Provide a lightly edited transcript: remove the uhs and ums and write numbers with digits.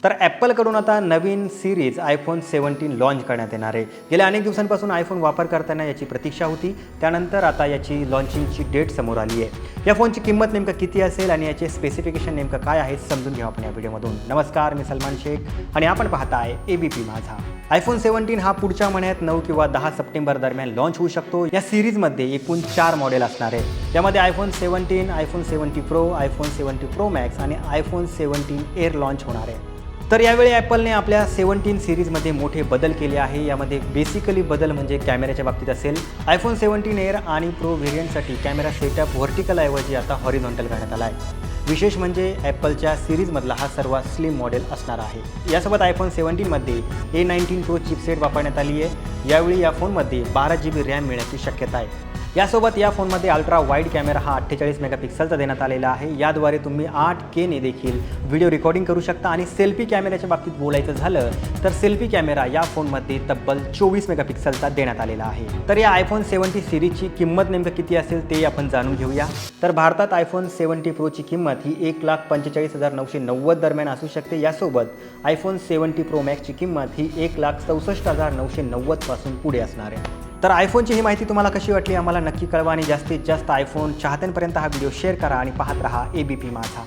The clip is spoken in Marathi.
तर ॲपलकडून आता नवीन सीरीज iPhone 17 लॉन्च करण्यात येणार आहे. गेल्या अनेक दिवसांपासून iPhone वापरकर्त्यांना याची प्रतीक्षा होती. त्यानंतर आता याची लॉन्चिंगची डेट समोर आली आहे. या फोनची किंमत नेमकं किती असेल आणि याचे स्पेसिफिकेशन नेमकं काय आहे समजून घेऊ आपण या व्हिडिओमधून. नमस्कार, मी सलमान शेख आणि आपण पाहताय ABP माझा. iPhone 17 हा पुढच्या महिन्यात 9 किंवा 10 सप्टेंबर दरम्यान लॉन्च होऊ शकतो. या सीरीजमध्ये एकूण 4 मॉडेल असणार आहे. यामध्ये iPhone 17, iPhone 17 Pro, iPhone 17 Pro Max आणि iPhone 17 Air लॉन्च होणार आहे. तर यावेळी ॲपलने आपल्या 17 सीरीजमध्ये मोठे बदल केले आहे. यामध्ये बेसिकली बदल म्हणजे कॅमेऱ्याच्या बाबतीत असेल. iPhone 17 Air आणि Pro व्हेरियंटसाठी कॅमेरा सेटअप व्हर्टिकल ऐवजी आता हॉरिझॉन्टल करण्यात आला आहे. विशेष म्हणजे ॲपलच्या सीरीजमधला हा सर्वात स्लिम मॉडेल असणार आहे. यासोबत iPhone 17 मध्ये A19 Pro चिपसेट वापरण्यात आली आहे. यावेळी या फोनमध्ये 12 GB रॅम मिळण्याची शक्यता आहे. यासोबत या फोनमध्ये अल्ट्रा वाईड कॅमेरा हा 48 मेगापिक्सलचा देण्यात आलेला आहे. याद्वारे तुम्ही 8K ने देखील व्हिडिओ रेकॉर्डिंग करू शकता. आणि सेल्फी कॅमेऱ्याच्या बाबतीत बोलायचं झालं तर सेल्फी कॅमेरा या फोनमध्ये तब्बल 24 मेगापिक्सलचा देण्यात आलेला आहे. तर या iPhone 17 सीरीजची किंमत नेमकं किती असेल ते आपण जाणून घेऊया. तर भारतात iPhone 17 Proची किंमत ही 1,45,990 दरम्यान असू शकते. यासोबत iPhone 17 Pro Maxची किंमत ही 1,64,990 पासून पुढे असणार आहे. तर आयफोनची ही माहिती तुम्हाला कशी वाटली आम्हाला नक्की कळवा आणि जास्तीत जास्त आयफोन चाहत्यांपर्यंत हा व्हिडिओ शेअर करा आणि पाहत रहा ABP माझा.